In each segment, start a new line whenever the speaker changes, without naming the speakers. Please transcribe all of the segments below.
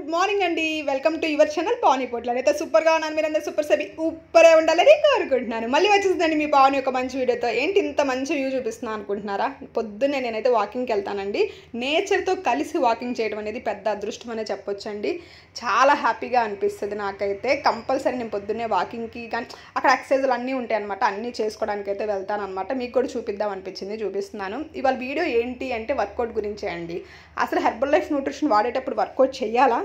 Good morning అండి. Welcome to your channel Pavani పొట్ల. అయితే సూపర్గా ఉన్నాను, మీరందరూ సూపర్ సభి ఉప్పరే ఉండాలని కోరుకుంటున్నాను. మళ్ళీ వచ్చేసిందండి మీ పావని ఒక మంచి వీడియోతో. ఏంటి ఇంత మంచి వ్యూ చూపిస్తున్నాను అనుకుంటున్నారా? పొద్దున్నే నేనైతే వాకింగ్కి వెళ్తానండి. నేచర్తో కలిసి వాకింగ్ చేయడం అనేది పెద్ద అదృష్టం అనే చెప్పొచ్చండి. చాలా హ్యాపీగా అనిపిస్తుంది నాకైతే. కంపల్సరీ నేను పొద్దున్నే వాకింగ్కి కానీ అక్కడ ఎక్సర్సైజులు అన్నీ ఉంటాయి అనమాట, అన్నీ చేసుకోవడానికి అయితే వెళ్తాను అనమాట. మీకు కూడా చూపిద్దాం అనిపించింది, చూపిస్తున్నాను. ఇవాళ వీడియో ఏంటి అంటే వర్కౌట్ గురించే అండి. అసలు హెర్బల్ లైఫ్ న్యూట్రిషన్ వాడేటప్పుడు వర్కౌట్ చేయాలా?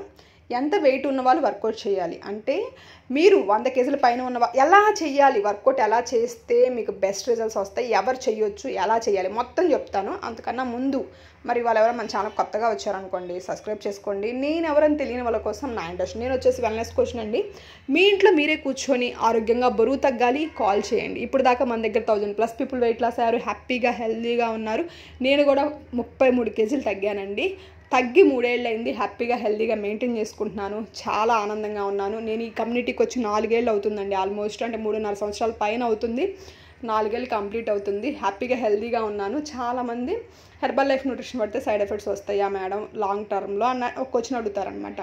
ఎంత వెయిట్ ఉన్న వాళ్ళు వర్కౌట్ చేయాలి అంటే, మీరు 100 కేజీల పైన ఉన్న ఎలా చేయాలి, వర్కౌట్ ఎలా చేస్తే మీకు బెస్ట్ రిజల్ట్స్ వస్తాయి, ఎవరు చేయొచ్చు, ఎలా చేయాలి మొత్తం చెప్తాను. అంతకన్నా ముందు మరి వాళ్ళు ఎవరైనా మన ఛానల్ కొత్తగా వచ్చారనుకోండి, సబ్స్క్రైబ్ చేసుకోండి. నేను ఎవరైనా తెలియని వాళ్ళ కోసం నా ఇంట్రెస్ట్. నేను వచ్చేసి వెల్నెస్ కోచ్ అండి. మీ ఇంట్లో మీరే కూర్చొని ఆరోగ్యంగా బరువు తగ్గాలి, కాల్ చేయండి. ఇప్పుడు దాకా మన దగ్గర 1000+ పీపుల్ వెయిట్ లాస్ అయ్యారు, హ్యాపీగా హెల్తీగా ఉన్నారు. నేను కూడా 33 కేజీలు తగ్గానండి. తగ్గి 3 ఏళ్ళు అయింది. హ్యాపీగా హెల్తీగా మెయింటైన్ చేసుకుంటున్నాను. చాలా ఆనందంగా ఉన్నాను. నేను ఈ కమ్యూనిటీకి వచ్చి 4 ఏళ్ళు అవుతుందండి. ఆల్మోస్ట్ అంటే 3.5 సంవత్సరాల పైన అవుతుంది. 4 ఏళ్ళు కంప్లీట్ అవుతుంది. హ్యాపీగా హెల్తీగా ఉన్నాను. చాలామంది హెర్బల్ లైఫ్ న్యూట్రిషన్ పడితే సైడ్ ఎఫెక్ట్స్ వస్తాయా మేడం లాంగ్ టర్మ్లో అన్న ఒక క్వశ్చన్ అడుగుతారనమాట.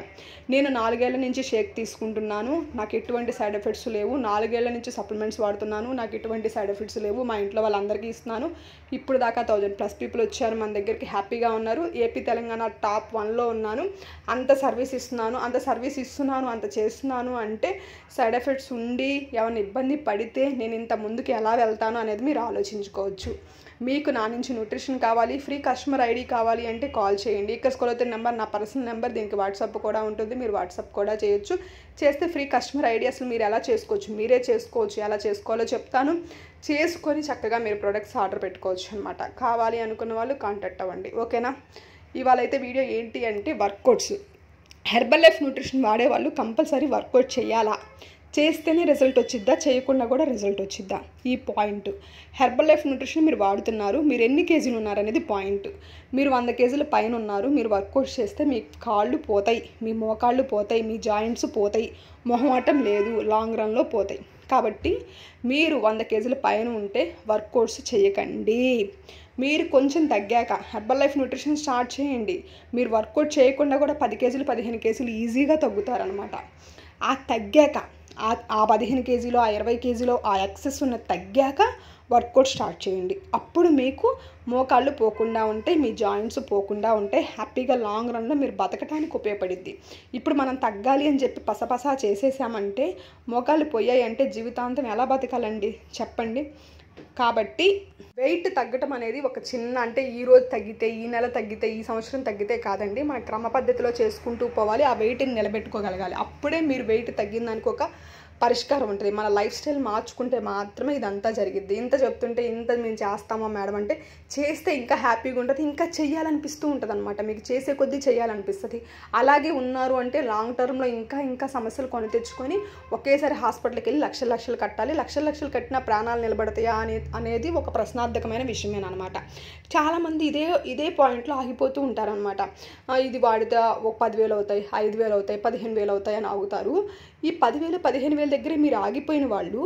నేను 4 ఏళ్ల నుంచి షేక్ తీసుకుంటున్నాను, నాకు ఎటువంటి సైడ్ ఎఫెక్ట్స్ లేవు. 4 ఏళ్ల నుంచి సప్లిమెంట్స్ వాడుతున్నాను, నాకు ఎటువంటి సైడ్ ఎఫెక్ట్స్ లేవు. మా ఇంట్లో వాళ్ళందరికీ ఇస్తున్నాను. ఇప్పుడు దాకా 1000+ పీపుల్ వచ్చారు మన దగ్గరికి, హ్యాపీగా ఉన్నారు. ఏపీ తెలంగాణ టాప్ 1లో ఉన్నాను. అంత సర్వీస్ ఇస్తున్నాను, అంత చేస్తున్నాను అంటే సైడ్ ఎఫెక్ట్స్ ఉండి ఏమైనా ఇబ్బంది పడితే నేను ఇంత ముందుకు ఎలా వెళ్తాను అనేది మీరు ఆలోచించుకోవచ్చు. మీకు నా నుంచి న్యూట్రిషన్ కావాలి, ఫ్రీ కస్టమర్ ఐడి కావాలి అంటే కాల్ చేయండి. ఇక్కడ స్క్రోల్ అవుతున్న నెంబర్ నా పర్సనల్ నెంబర్. దీనికి వాట్సాప్ కూడా ఉంటుంది, మీరు వాట్సాప్ కూడా చేయొచ్చు. చేస్తే ఫ్రీ కస్టమర్ ఐడి అసలు మీరు ఎలా చేసుకోవచ్చు, మీరే చేసుకోవచ్చు. ఎలా చేసుకోవాలో చెప్తాను. చేసుకొని చక్కగా మీరు ప్రొడక్ట్స్ ఆర్డర్ పెట్టుకోవచ్చు అనమాట. కావాలి అనుకున్న వాళ్ళు కాంటాక్ట్ అవ్వండి, ఓకేనా? ఇవాళ అయితే వీడియో ఏంటి అంటే వర్కౌట్స్. హెర్బల్ లైఫ్ న్యూట్రిషన్ వాడేవాళ్ళు కంపల్సరీ వర్కౌట్ చేయాలా, చేస్తేనే రిజల్ట్ వచ్చిద్దా, చేయకుండా కూడా రిజల్ట్ వచ్చిద్దా, ఈ పాయింట్. హెర్బల్ లైఫ్ న్యూట్రిషన్ మీరు వాడుతున్నారు, మీరు ఎన్ని కేజీలు ఉన్నారు అనేది పాయింట్. మీరు 100 కేజీల పైన ఉన్నారు, మీరు వర్కౌట్ చేస్తే మీ కాళ్ళు పోతాయి, మీ మోకాళ్ళు పోతాయి, మీ జాయింట్స్ పోతాయి, మొహమాటం లేదు, లాంగ్ రన్లో పోతాయి. కాబట్టి మీరు 100 కేజీల పైన ఉంటే వర్కౌట్స్ చేయకండి. మీరు కొంచెం తగ్గాక హెర్బల్ లైఫ్ న్యూట్రిషన్ స్టార్ట్ చేయండి. మీరు వర్కౌట్ చేయకుండా కూడా 10 కేజీలు 15 కేజీలు ఈజీగా తగ్గుతారనమాట. ఆ తగ్గాక ఆ 15 కేజీలో, ఆ 20 కేజీలో ఆ ఎక్సెస్ ఉన్న తగ్గాక వర్కౌట్ స్టార్ట్ చేయండి. అప్పుడు మీకు మోకాళ్ళు పోకుండా ఉంటాయి, మీ జాయింట్స్ పోకుండా ఉంటాయి. హ్యాపీగా లాంగ్ రన్లో మీరు బతకడానికి ఉపయోగపడుద్ది. ఇప్పుడు మనం తగ్గాలి అని చెప్పి పసపసా చేసేసామంటే, మోకాళ్ళు పోయాయి అంటే జీవితాంతం ఎలా బతకాలండి చెప్పండి? కాబట్టి వెయిట్ తగ్గటం అనేది ఒక చిన్న అంటే ఈరోజు తగ్గితే, ఈ నెల తగ్గితే, ఈ సంవత్సరం తగ్గితే కాదండి. మన క్రమ పద్ధతిలో చేసుకుంటూ పోవాలి. ఆ వెయిట్ని నిలబెట్టుకోగలగాలి. అప్పుడే మీరు వెయిట్ తగ్గిందానికి ఒక పరిష్కారం ఉంటుంది. మన లైఫ్ స్టైల్ మార్చుకుంటే మాత్రమే ఇదంతా జరిగిద్ది. ఇంత చెప్తుంటే ఇంత మేము చేస్తామా మేడం అంటే, చేస్తే ఇంకా హ్యాపీగా ఉంటుంది, ఇంకా చెయ్యాలనిపిస్తూ ఉంటుంది అనమాట. మీకు చేసే కొద్దీ చేయాలనిపిస్తుంది. అలాగే ఉన్నారు అంటే లాంగ్ టర్మ్లో ఇంకా సమస్యలు కొని తెచ్చుకొని ఒకేసారి హాస్పిటల్కి వెళ్ళి లక్షలు కట్టాలి. లక్షలు కట్టిన ప్రాణాలు నిలబడతాయా అనేది ఒక ప్రశ్నార్థకమైన విషయమేనమాట. చాలామంది ఇదే పాయింట్లో ఆగిపోతూ ఉంటారనమాట. ఇది వాడితే ఒక 10,000 అవుతాయి, 5,000 అవుతాయి, 15,000 అవుతాయి అని ఆగుతారు. ఈ 10,000 15,000 దగ్గరే మీరు ఆగిపోయిన వాళ్ళు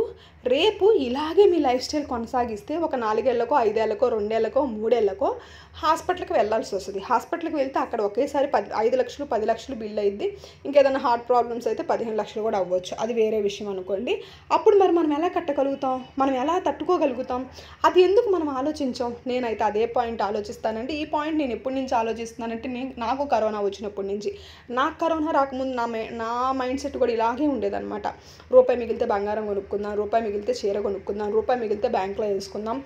రేపు ఇలాగే మీ లైఫ్ స్టైల్ కొనసాగిస్తే ఒక 4 ఏళ్లకో 5 ఏళ్లకో 2 ఏళ్లకో 3 ఏళ్లకో హాస్పిటల్కి వెళ్ళాల్సి వస్తుంది. హాస్పిటల్కి వెళ్తే అక్కడ ఒకేసారి 5 లక్షలు 10 లక్షలు బిల్ అయ్యిద్ది. ఇంకేదైనా హార్ట్ ప్రాబ్లమ్స్ అయితే 15 లక్షలు కూడా అవ్వచ్చు. అది వేరే విషయం అనుకోండి. అప్పుడు మరి మనం ఎలా కట్టగలుగుతాం, మనం ఎలా తట్టుకోగలుగుతాం? అది ఎందుకు మనం ఆలోచించాం? నేనైతే అదే పాయింట్ ఆలోచిస్తానంటే, ఈ పాయింట్ నేను ఎప్పటి నుంచి ఆలోచిస్తున్నానంటే, నాకు కరోనా వచ్చినప్పటి నుంచి. నాకు కరోనా రాకముందు నా మైండ్ సెట్ కూడా ఇలాగే ఉండేదన్నమాట. రూపాయి మిగిలితే బంగారం కొనుక్కుందాం, రూపాయి మిగిలితే చీర కొనుక్కుందాం, రూపాయి మిగిలితే బ్యాంక్లో వేసుకుందాం,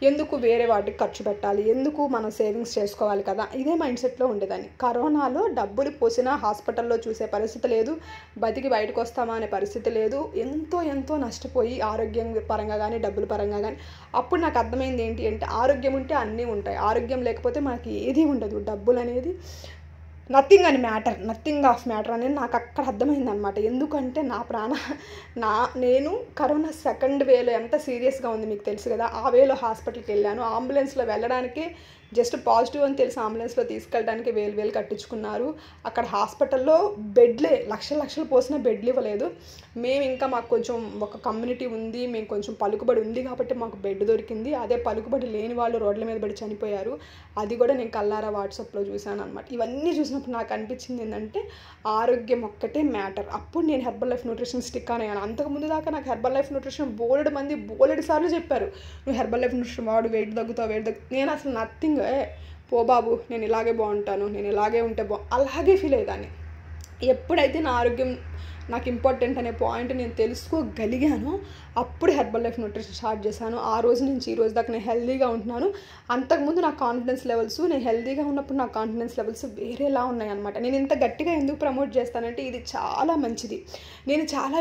ఎందుకు వేరే వాటికి ఖర్చు పెట్టాలి, ఎందుకు మనం సేవింగ్స్ చేసుకోవాలి కదా, ఇదే మైండ్ సెట్లో ఉండేదాన్ని. కరోనాలో డబ్బులు పోసినా హాస్పిటల్లో చూసే పరిస్థితి లేదు, బతికి బయటకు వస్తామా అనే పరిస్థితి లేదు. ఎంతో నష్టపోయి ఆరోగ్యం పరంగా కానీ డబ్బుల పరంగా కానీ. అప్పుడు నాకు అర్థమైంది ఏంటి అంటే, ఆరోగ్యం ఉంటే అన్నీ ఉంటాయి, ఆరోగ్యం లేకపోతే మనకి ఏది ఉండదు. డబ్బులు అనేది నథింగ్ ఆఫ్ మ్యాటర్ అనేది నాకు అక్కడ అర్థమైందనమాట. ఎందుకంటే నేను కరోనా సెకండ్ వేలో ఎంత సీరియస్గా ఉంది మీకు తెలుసు కదా. ఆ వేలో హాస్పిటల్కి వెళ్ళాను. అంబులెన్స్లో వెళ్ళడానికే జస్ట్ పాజిటివ్ అని తెలిసి అంబులెన్స్లో తీసుకెళ్ళడానికి వేలు కట్టించుకున్నారు. అక్కడ హాస్పిటల్లో బెడ్లే లక్షలు పోసిన బెడ్లు ఇవ్వలేదు. మేము ఇంకా మాకు కొంచెం ఒక కమ్యూనిటీ ఉంది, మేము కొంచెం పలుకుబడి ఉంది కాబట్టి మాకు బెడ్ దొరికింది. అదే పలుకుబడి లేని వాళ్ళు రోడ్ల మీద పడి చనిపోయారు. అది కూడా నేను కల్లారా వాట్సాప్లో చూశాను అనమాట. ఇవన్నీ చూసినప్పుడు నాకు అనిపించింది ఏంటంటే ఆరోగ్యం ఒక్కటే మ్యాటర్. అప్పుడు నేను హెర్బల్ లైఫ్ న్యూట్రిషన్ స్టిక్ అయ్యాను. అంతకుముందు దాకా నాకు హెర్బల్ లైఫ్ న్యూట్రిషన్ బోలెడు సార్లు చెప్పారు, నువ్వు హెర్బల్ లైఫ్ న్యూట్రిషన్ వాడు, వెయిట్ తగ్గుతావు. నేను అసలు నథింగ్, పో బాబు నేను ఇలాగే బాగుంటాను, నేను ఇలాగే ఉంటే అలాగే ఫీల్ అయ్యేదాన్ని. ఎప్పుడైతే నా ఆరోగ్యం నాకు ఇంపార్టెంట్ అనే పాయింట్ నేను తెలుసుకోగలిగాను, అప్పుడు హెర్బల్ లైఫ్ న్యూట్రిషన్ స్టార్ట్ చేశాను. ఆ రోజు నుంచి ఈ రోజు దాకా నేను హెల్దీగా ఉంటున్నాను. అంతకుముందు నా కాన్ఫిడెన్స్ లెవెల్స్, నేను హెల్దీగా ఉన్నప్పుడు నా కాన్ఫిడెన్స్ లెవెల్స్ వేరేలా ఉన్నాయన్నమాట. నేను ఇంత గట్టిగా ఎందుకు ప్రమోట్ చేస్తానంటే ఇది చాలా మంచిది. నేను చాలా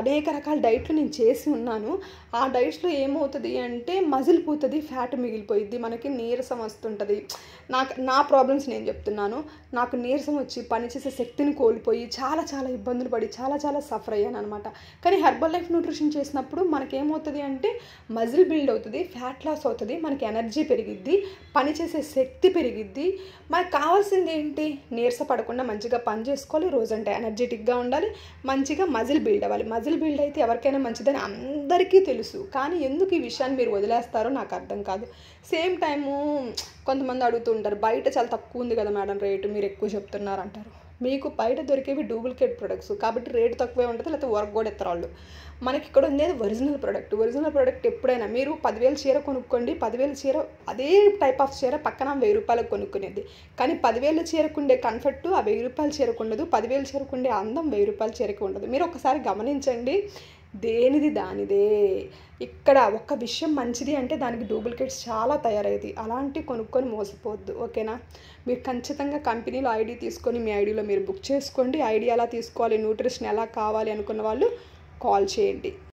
అనేక రకాల డైట్లు నేను చేసి ఉన్నాను. ఆ డైట్స్లో ఏమవుతుంది అంటే మజిల్ పోతుంది, ఫ్యాట్ మిగిలిపోయిద్ది, మనకి నీరసం వస్తుంటుంది. నా ప్రాబ్లమ్స్ నేను చెప్తున్నాను. నాకు నీరసం వచ్చి పనిచేసే శక్తిని కోల్పోయి చాలా ఇబ్బందులు పడి చాలా సఫర్ అయ్యాను అనమాట. కానీ హెర్బల్ లైఫ్ న్యూట్రిషన్ చేసినప్పుడు మనకేమవుతుంది అంటే మజిల్ బిల్డ్ అవుతుంది, ఫ్యాట్ లాస్ అవుతుంది, మనకి ఎనర్జీ పెరిగిద్ది, పనిచేసే శక్తి పెరిగిద్ది. మనకు కావాల్సింది ఏంటి, నీరసపడకుండా మంచిగా పని చేసుకోవాలి, రోజంటే ఎనర్జెటిక్గా ఉండాలి, మంచిగా మజిల్ బిల్డ్ అవ్వాలి. మజిల్ బిల్డ్ అయితే ఎవరికైనా మంచిదని అందరికీ తెలుసు. కానీ ఎందుకు ఈ విషయాన్ని మీరు వదిలేస్తారో నాకు అర్థం కాదు. సేమ్ టైము కొంతమంది అడుగుతూ ఉంటారు, బయట చాలా తక్కువ ఉంది కదా మేడం రేటు, మీరు ఎక్కువ చెప్తున్నారు అంటారు. మీకు బయట దొరికేవి డూప్లికేట్ ప్రొడక్ట్స్ కాబట్టి రేటు తక్కువే ఉంటుంది, లేకపోతే వర్క్ కూడా ఎత్తరాళ్ళు. మనకి ఇక్కడ ఉండేది ఒరిజినల్ ప్రోడక్ట్. ఎప్పుడైనా మీరు 10,000 చీర కొనుక్కోండి, 10,000 చీర అదే టైప్ ఆఫ్ చీర పక్కన 1,000 రూపాయలకు కొనుక్కునేది. కానీ 10,000 చీరకుండే కంఫర్ట్ ఆ 1,000 రూపాయల చీరకు ఉండదు, 10,000 చీరకుండే అందం 1,000 రూపాయల చీరకు ఉండదు. మీరు ఒకసారి గమనించండి, దేనిది దానిదే. ఇక్కడ ఒక విషయం మంచిది అంటే దానికి డూప్లికేట్స్ చాలా తయారయ్యేది. అలాంటి కొనుక్కొని మోసపోవద్దు, ఓకేనా? మీరు ఖచ్చితంగా కంపెనీలో ఐడి తీసుకొని మీ ఐడిలో మీరు బుక్ చేసుకోండి. ఐడి ఎలా తీసుకోవాలి, న్యూట్రిషన్ ఎలా కావాలి అనుకున్న వాళ్ళు కాల్ చేయండి.